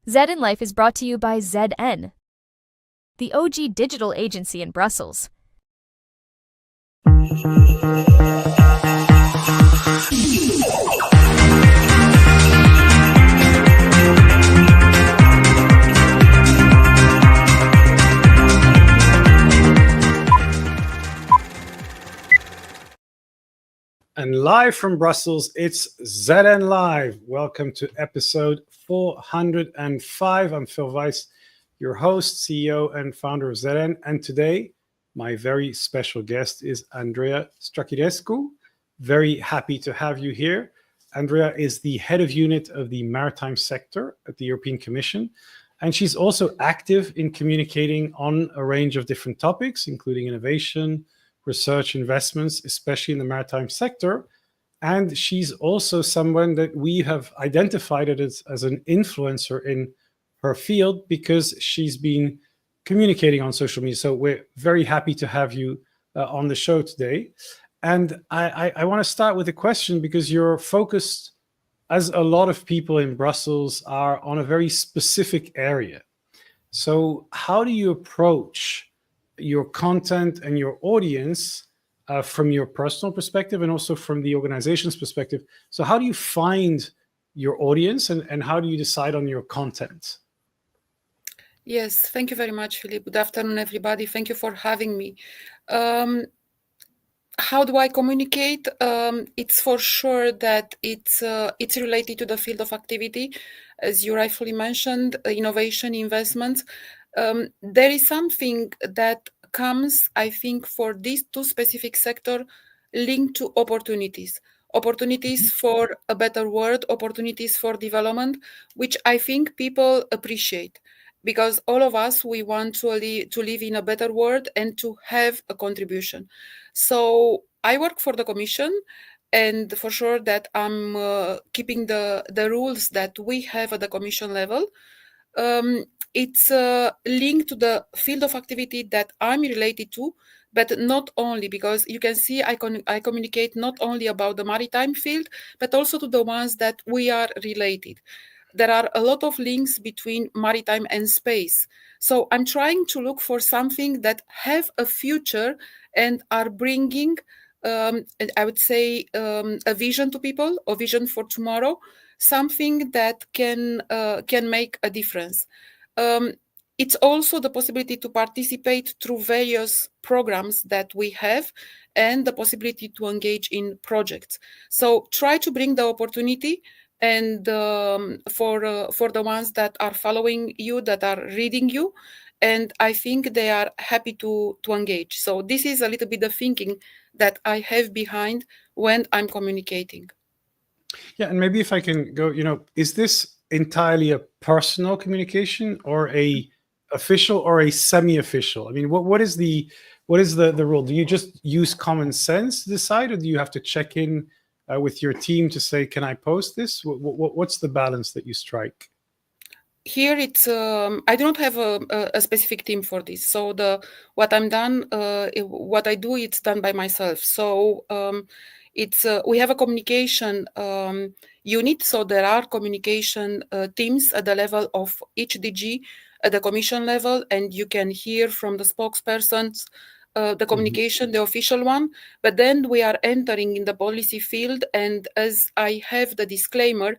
Zed in Life is brought to you by ZN, the OG digital agency in Brussels. And live from Brussels, it's ZN Live. Welcome to episode 405. I'm Phil Weiss, your host, CEO, and founder of ZN. And today, my very special guest is Andreea Strachinescu. Very happy to have you here. Andreea is the head of unit of the maritime sector at the European Commission. And she's also active in communicating on a range of different topics, including innovation, research, investments, especially in the maritime sector. And she's also someone that we have identified as an influencer in her field because she's been communicating on social media. So we're very happy to have you on the show today. And I want to start with a question because you're focused, as a lot of people in Brussels are, on a very specific area. So how do you approach your content and your audience from your personal perspective and also from the organization's perspective? So how do you find your audience and how do you decide on your content? Yes, thank you very much, Philip. Good afternoon, everybody. Thank you for having me. How do I communicate? It's for sure that it's related to the field of activity, as you rightfully mentioned, innovation, investments. There is something that comes, I think, for these two specific sectors linked to opportunities for a better world, opportunities for development, which I think people appreciate. Because all of us, we want to live in a better world and to have a contribution. So I work for the Commission, and for sure that I'm keeping the rules that we have at the Commission level. It's linked to the field of activity that I'm related to, but not only, because you can see I communicate not only about the maritime field, but also to the ones that we are related. There are a lot of links between maritime and space. So I'm trying to look for something that have a future and are bringing, I would say, a vision to people, a vision for tomorrow, something that can make a difference. It's also the possibility to participate through various programs that we have and the possibility to engage in projects. So try to bring the opportunity, and for the ones that are following you, that are reading you, and I think they are happy to engage. So this is a little bit the thinking that I have behind when I'm communicating. Yeah, and maybe if I can go, is this entirely a personal communication or a official or a semi-official? I mean, what is the rule? Do you just use common sense to decide, or do you have to check in with your team to say, can I post this? What's the balance that you strike? Here it's I don't have a specific team for this. So what I do, it's done by myself. So it's we have a communication unit. So there are communication teams at the level of each DG at the Commission level, and you can hear from the spokespersons the communication, the official one. But then we are entering in the policy field, and as I have the disclaimer,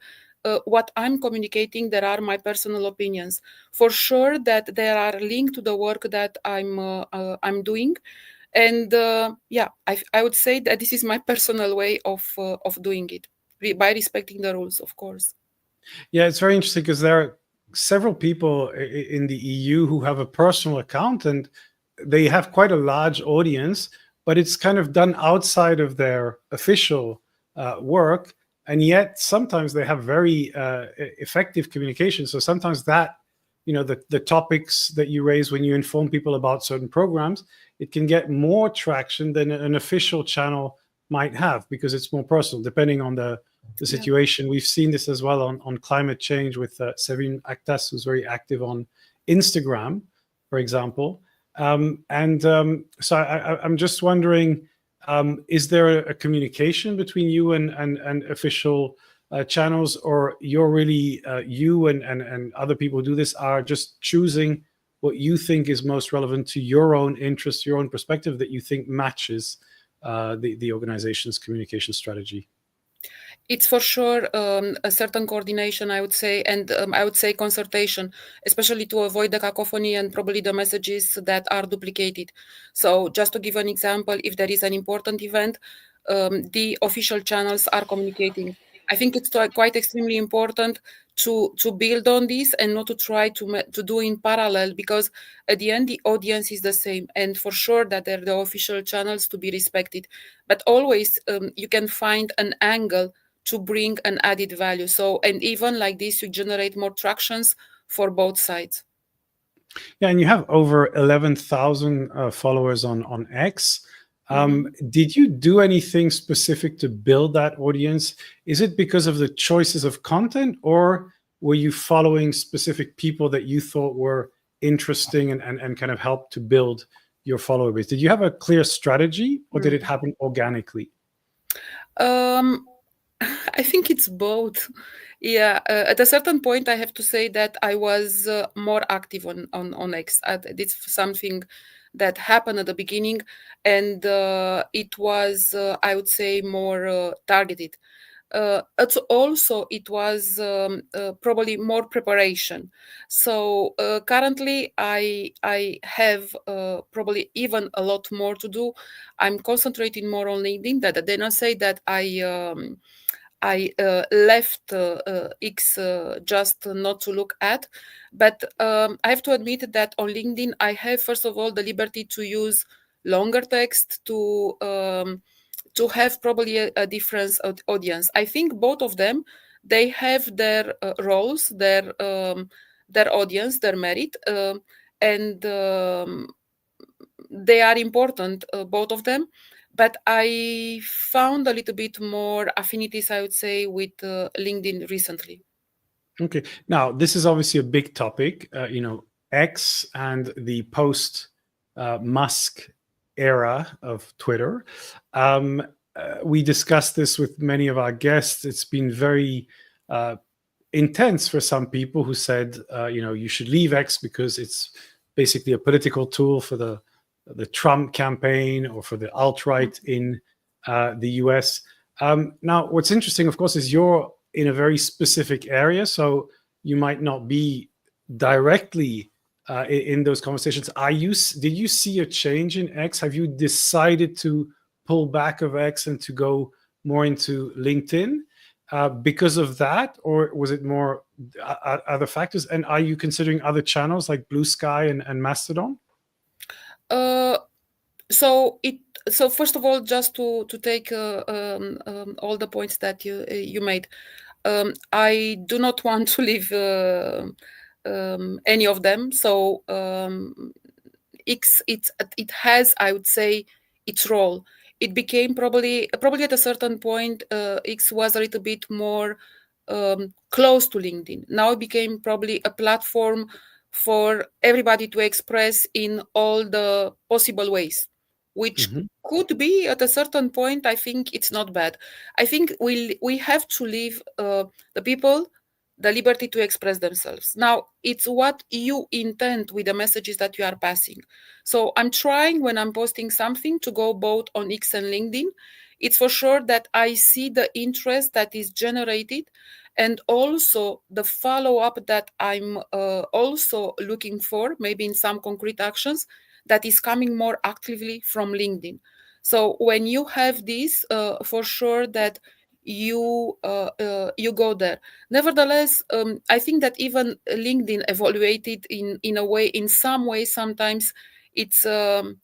what I'm communicating, there are my personal opinions. For sure that they are linked to the work that I'm doing. And I would say that this is my personal way of doing it, by respecting the rules, of course. Yeah, it's very interesting because there are several people in the EU who have a personal account and they have quite a large audience, but it's kind of done outside of their official work. And yet sometimes they have very effective communication. So sometimes that, the topics that you raise when you inform people about certain programs, it can get more traction than an official channel might have because it's more personal, depending on the situation. Yeah. We've seen this as well on climate change with Sevin Aktas, who's very active on Instagram, for example. So I'm just wondering, is there a communication between you and official channels, or you're really you and other people who do this are just choosing what you think is most relevant to your own interest, your own perspective that you think matches the organization's communication strategy? It's for sure a certain coordination, I would say, and I would say consultation, especially to avoid the cacophony and probably the messages that are duplicated. So, just to give an example, if there is an important event, the official channels are communicating. I think it's quite extremely important to build on this and not to try to do in parallel, because at the end the audience is the same, and for sure that they're the official channels to be respected. But always you can find an angle to bring an added value. So, and even like this, you generate more tractions for both sides. Yeah, and you have over 11,000 followers on X. Did you do anything specific to build that audience? Is it because of the choices of content, or were you following specific people that you thought were interesting and kind of helped to build your follower base? Did you have a clear strategy, or did it happen organically? I think it's both. Yeah, at a certain point, I have to say that I was more active on X. It's something that happened at the beginning, and it was, I would say, more targeted. It was probably more preparation. So currently, I have probably even a lot more to do. I'm concentrating more on LinkedIn. That they not say that I left X just not to look at, but I have to admit that on LinkedIn I have first of all the liberty to use longer text to have probably a different audience. I think both of them, they have their roles, their audience, their merit, and they are important, both of them. But I found a little bit more affinities, I would say, with LinkedIn recently. Okay. Now, this is obviously a big topic, X and the post Musk era of Twitter. We discussed this with many of our guests. It's been very intense for some people who said, you should leave X because it's basically a political tool for the Trump campaign or for the alt-right in the US. Now, what's interesting, of course, is you're in a very specific area, so you might not be directly in those conversations. Did you see a change in X? Have you decided to pull back of X and to go more into LinkedIn because of that, or was it more other factors? And are you considering other channels like Blue Sky and Mastodon? So first of all, just to take all the points that you made, I do not want to leave any of them. So it has, I would say, its role. It became probably at a certain point, X was a little bit more close to LinkedIn. Now it became probably a platform for everybody to express in all the possible ways, which could be at a certain point. I think it's not bad. I think we have to leave the people the liberty to express themselves. Now, it's what you intend with the messages that you are passing. So I'm trying, when I'm posting something, to go both on X and LinkedIn. It's for sure that I see the interest that is generated, and also the follow-up that I'm also looking for, maybe in some concrete actions, that is coming more actively from LinkedIn. So when you have this, for sure that you go there. Nevertheless, I think that even LinkedIn evaluated in a way, in some way, sometimes it's how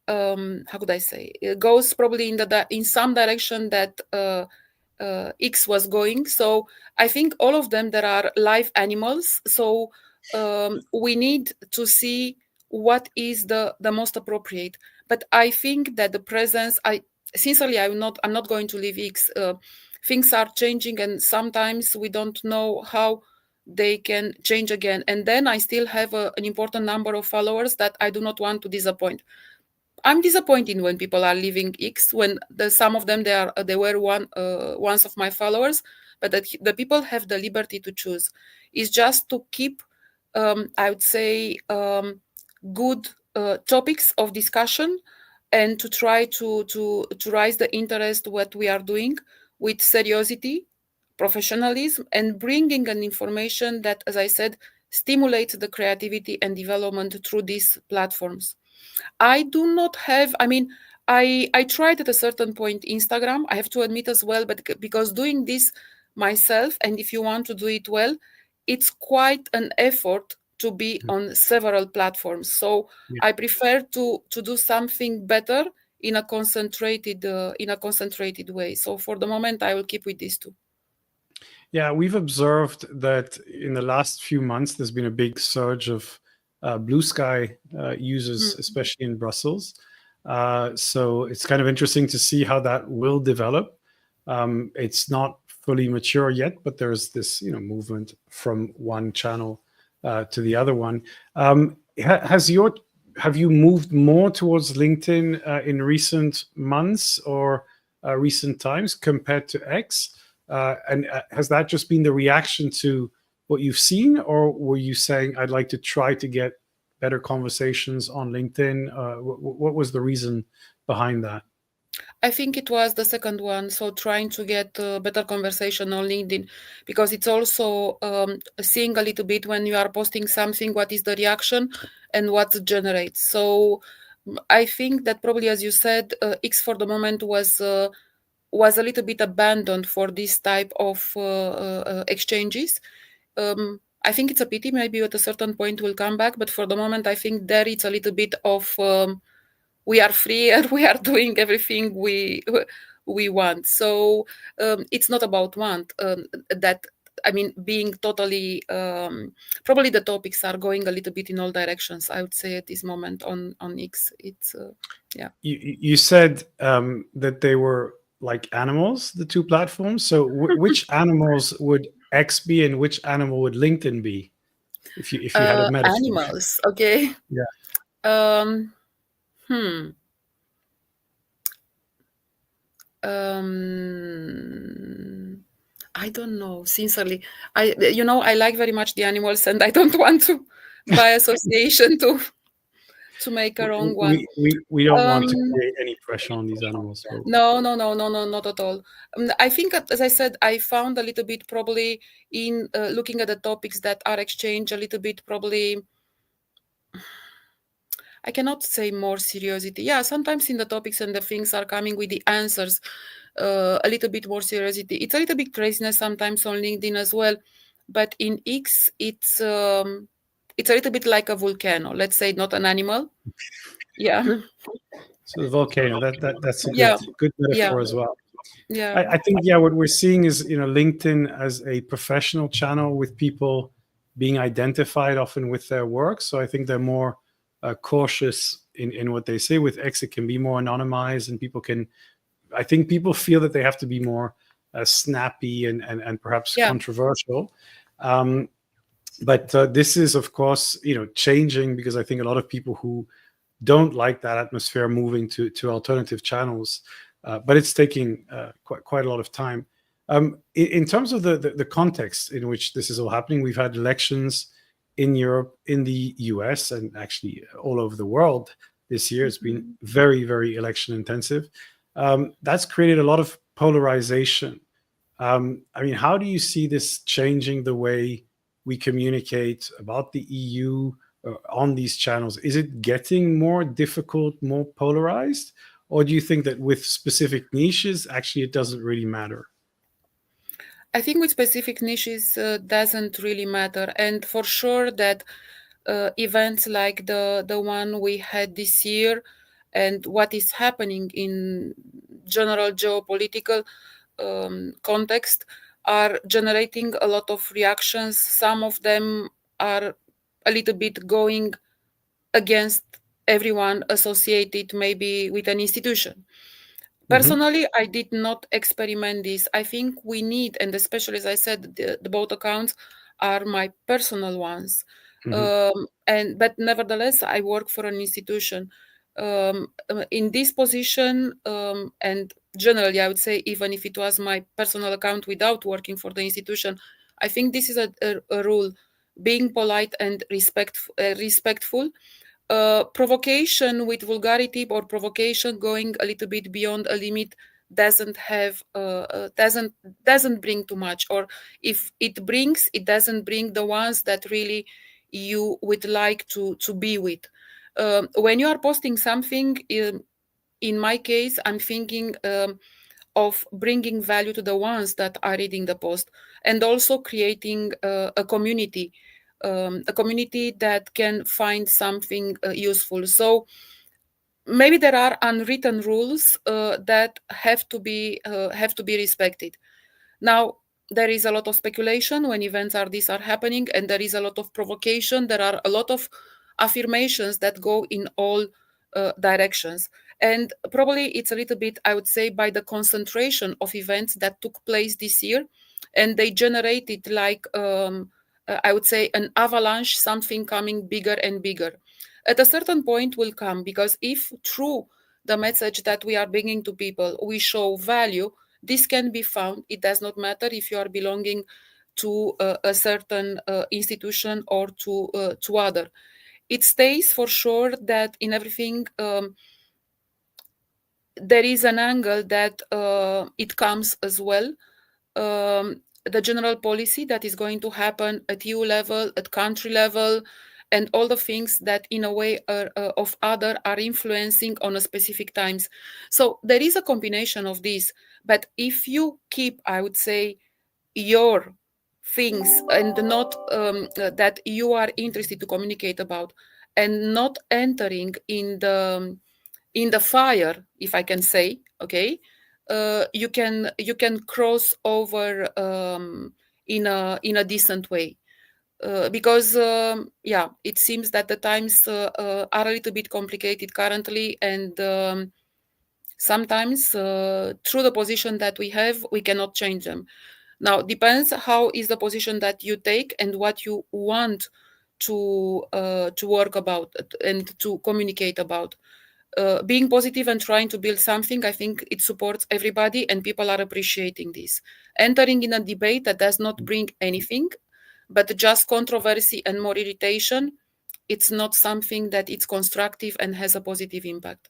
could I say? It goes probably in some direction that X was going. So I think all of them, there are live animals. So we need to see what is the most appropriate. But I think that the presence, sincerely, I'm not going to leave X. Things are changing, and sometimes we don't know how they can change again. And then I still have an important number of followers that I do not want to disappoint. I'm disappointed when people are leaving X. When some of them they were once of my followers, but that the people have the liberty to choose. Is just to keep, I would say, good topics of discussion, and to try to raise the interest what we are doing with seriosity, professionalism, and bringing an information that, as I said, stimulates the creativity and development through these platforms. I do not have, I mean, I tried at a certain point Instagram, I have to admit as well, but because doing this myself, and if you want to do it well, it's quite an effort to be on several platforms. So Yeah. I prefer to do something better in a concentrated way. So for the moment, I will keep with these two. Yeah, we've observed that in the last few months, there's been a big surge of Blue Sky users, especially in Brussels. So it's kind of interesting to see how that will develop. It's not fully mature yet, but there's this, movement from one channel to the other one. Have you moved more towards LinkedIn in recent months or recent times compared to X? And has that just been the reaction to what you've seen, or were you saying, I'd like to try to get better conversations on LinkedIn? What was the reason behind that? I think it was the second one. So trying to get a better conversation on LinkedIn, because it's also seeing a little bit when you are posting something, what is the reaction and what it generates. So I think that probably, as you said, X for the moment was a little bit abandoned for this type of exchanges. I think it's a pity. Maybe at a certain point will come back, but for the moment, I think there it's a little bit of we are free and we are doing everything we want. So it's not about want, that I mean, being totally probably the topics are going a little bit in all directions, I would say, at this moment on X. It's yeah. You said that they were like animals, the two platforms. So which animals would X be, and which animal would LinkedIn be, if you had a metaphor? Animals, okay. Yeah. Hmm. I don't know, sincerely. I like very much the animals, and I don't want to, by association, to make a wrong one. We don't want to Um, create any pressure on these animals. So. no, not at all. I think, as I said, I found a little bit probably in looking at the topics that are exchanged a little bit probably. I cannot say more seriosity. Yeah, sometimes in the topics and the things are coming with the answers, a little bit more seriosity. It's a little bit craziness sometimes on LinkedIn as well, but in X, it's a little bit like a volcano. Let's say, not an animal. Yeah. Good. So the volcano, that's a Yeah. good Yeah. metaphor as well. Yeah. I think, yeah, what we're seeing is, LinkedIn as a professional channel with people being identified often with their work. So I think they're more cautious in what they say. With X, it can be more anonymized, and I think people feel that they have to be more snappy and perhaps Yeah. controversial. But this is, of course, changing, because I think a lot of people who don't like that atmosphere moving to alternative channels, but it's taking quite a lot of time. In terms of the context in which this is all happening, we've had elections in Europe, in the US, and actually all over the world this year. It's been very, very election intensive. That's created a lot of polarization. I mean, how do you see this changing the way we communicate about the EU on these channels? Is it getting more difficult, more polarized? Or do you think that with specific niches, actually, it doesn't really matter? I think with specific niches doesn't really matter, and for sure that events like the one we had this year, and what is happening in general geopolitical context, are generating a lot of reactions. Some of them are a little bit going against everyone associated maybe with an institution. Personally, I did not experiment this. I think we need, and especially, as I said, the both accounts are my personal ones. But nevertheless, I work for an institution. In this position, and generally, I would say, even if it was my personal account without working for the institution, I think this is a rule: being polite and respectful. Provocation with vulgarity or provocation going a little bit beyond a limit doesn't have doesn't bring too much, or if it brings, it doesn't bring the ones that really you would like to be with. When you are posting something, in my case, I'm thinking of bringing value to the ones that are reading the post, and also creating a community, a community that can find something useful. So maybe there are unwritten rules that have to be respected. Now, there is a lot of speculation when events these are happening, and there is a lot of provocation. There are a lot of affirmations that go in all directions. And probably it's a little bit, I would say, by the concentration of events that took place this year, and they generated like, I would say, an avalanche, something coming bigger and bigger. At a certain point will come, because if through the message that we are bringing to people, we show value, this can be found. It does not matter if you are belonging to a certain institution or to other. It stays for sure that in everything there is an angle that it comes as well. The general policy that is going to happen at EU level, at country level, and all the things that in a way are, of other are influencing on a specific times. So there is a combination of this. But if you keep, I would say, your things, and not that you are interested to communicate about, and not entering in the fire, if I can say, okay, you can cross over in a decent way. Because yeah, it seems that the times are a little bit complicated currently, and sometimes through the position that we have, we cannot change them. Now, depends how is the position that you take and what you want to work about and to communicate about. Being positive and trying to build something, I think it supports everybody, and people are appreciating this. Entering in a debate that does not bring anything, but just controversy and more irritation, it's not something that it's constructive and has a positive impact.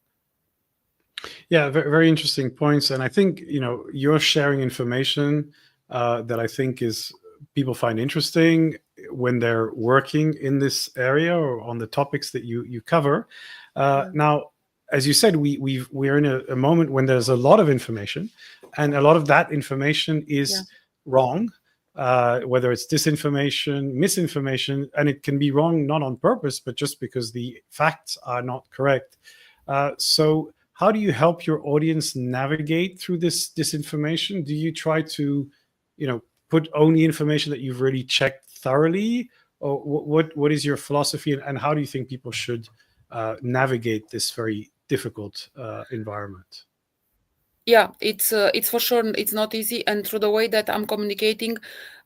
Yeah, very, very interesting points. And I think, you're sharing information that I think is people find interesting when they're working in this area or on the topics that you cover. Now, as you said, we're in a moment when there's a lot of information, and a lot of that information is wrong, whether it's disinformation, misinformation, and it can be wrong not on purpose, but just because the facts are not correct. So how do you help your audience navigate through this disinformation? Do you try to, put only information that you've really checked thoroughly, or what is your philosophy, and how do you think people should navigate this very difficult environment? Yeah, it's for sure it's not easy, and through the way that I'm communicating,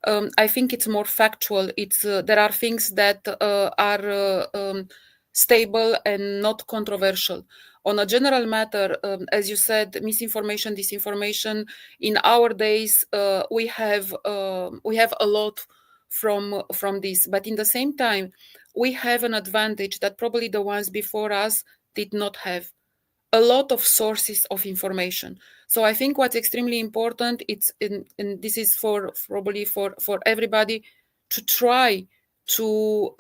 I think it's more factual. It's there are things that are stable and not controversial. On a general matter, as you said, misinformation, disinformation. In our days, we have a lot from this, but in the same time, we have an advantage that probably the ones before us did not have: a lot of sources of information. So I think what's extremely important, and this is probably for everybody, to try to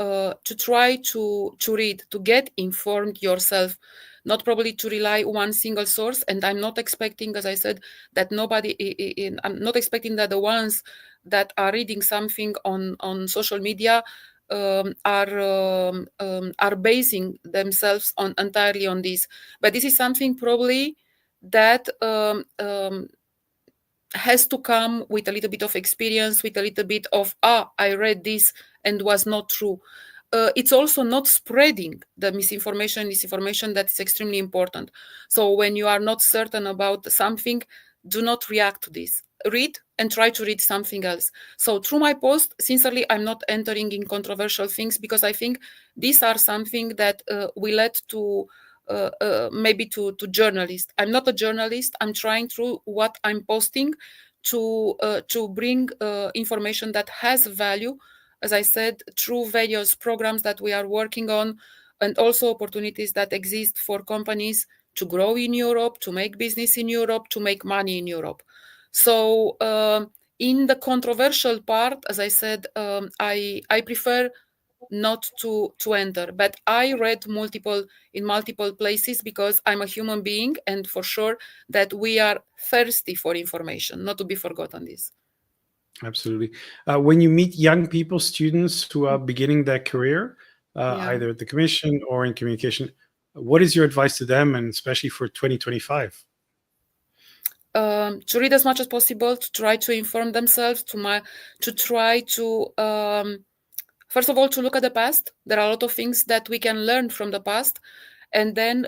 read, to get informed yourself, not probably to rely one single source. And I'm not expecting, as I said, that I'm not expecting that the ones that are reading something on social media are basing themselves on entirely on this. But this is something probably that has to come with a little bit of experience, with a little bit of I read this and was not true. It's also not spreading the misinformation, disinformation, that is extremely important. So when you are not certain about something, do not react to this. Read and try to read something else. So through my post, sincerely, I'm not entering in controversial things, because I think these are something that we led to maybe to journalists. I'm not a journalist. I'm trying through what I'm posting to bring information that has value, as I said, through various programs that we are working on, and also opportunities that exist for companies to grow in Europe, to make business in Europe, to make money in Europe. So in the controversial part, as I said, I prefer not to enter, but I read in multiple places because I'm a human being, and for sure that we are thirsty for information, not to be forgotten this. Absolutely. When you meet young people, students who are beginning their career, Yeah. either at the commission or in communication, what is your advice to them, and especially for 2025? To read as much as possible, to try to inform themselves, to try to first of all, to look at the past. There are a lot of things that we can learn from the past, and then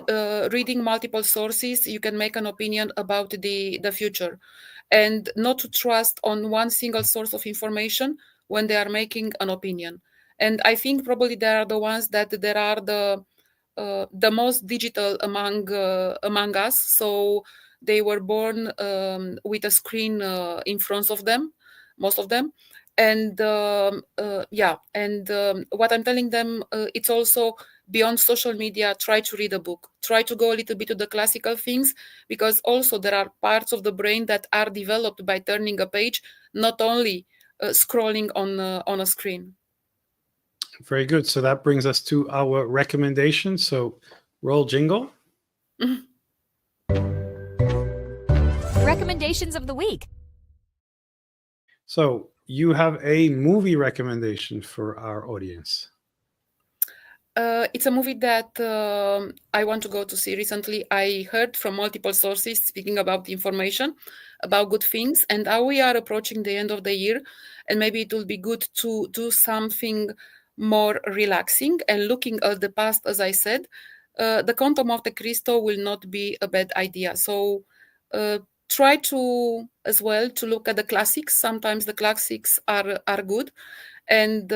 reading multiple sources, you can make an opinion about the future, and not to trust on one single source of information when they are making an opinion. And I think probably they are the ones that there are the most digital among us. So they were born with a screen in front of them, most of them. And what I'm telling them, it's also beyond social media. Try to read a book. Try to go a little bit to the classical things, because also there are parts of the brain that are developed by turning a page, not only scrolling on a screen. Very good. So that brings us to our recommendation. So roll jingle. Recommendations of the week. So you have a movie recommendation for our audience. It's a movie that I want to go to see. Recently, I heard from multiple sources speaking about the information, about good things, and how we are approaching the end of the year, and maybe it will be good to do something more relaxing and looking at the past. As I said, the Count of Monte Cristo will not be a bad idea. So try to as well to look at the classics. Sometimes the classics are good. And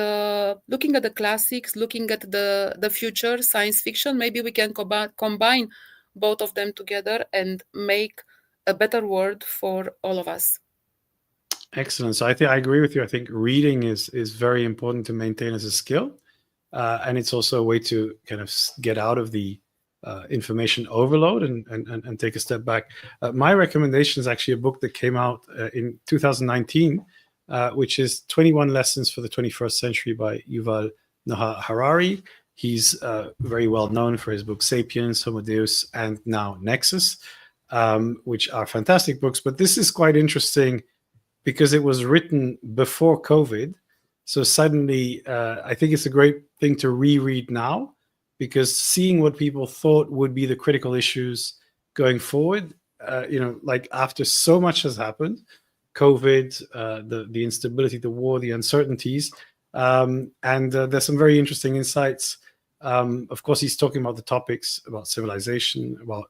looking at the classics, looking at the future, science fiction, maybe we can combine both of them together and make a better world for all of us. Excellent. So I think I agree with you. I think reading is very important to maintain as a skill, and it's also a way to kind of get out of the information overload and take a step back. My recommendation is actually a book that came out in 2019. Which is 21 Lessons for the 21st Century by Yuval Noah Harari. He's very well known for his book Sapiens, Homo Deus, and now Nexus, which are fantastic books. But this is quite interesting because it was written before COVID. So suddenly, I think it's a great thing to reread now, because seeing what people thought would be the critical issues going forward, like after so much has happened, COVID, the instability, the war, the uncertainties, and there's some very interesting insights. Of course, he's talking about the topics about civilization, about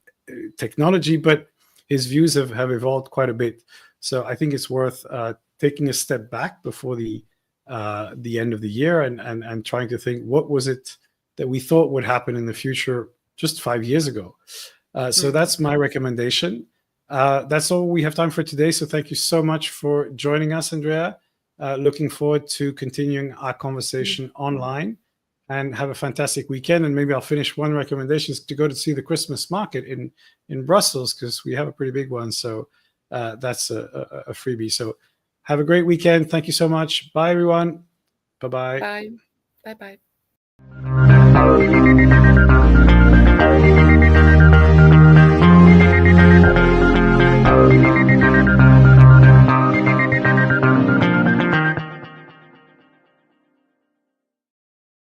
technology, but his views have evolved quite a bit. So I think it's worth taking a step back before the end of the year and trying to think, what was it that we thought would happen in the future just 5 years ago? So that's my recommendation. That's all we have time for today. So thank you so much for joining us, Andreea. Looking forward to continuing our conversation online, and have a fantastic weekend. And maybe I'll finish one recommendation is to go to see the Christmas market in Brussels, because we have a pretty big one. So that's a freebie. So have a great weekend. Thank you so much. Bye, everyone. Bye-bye. Bye. Bye-bye.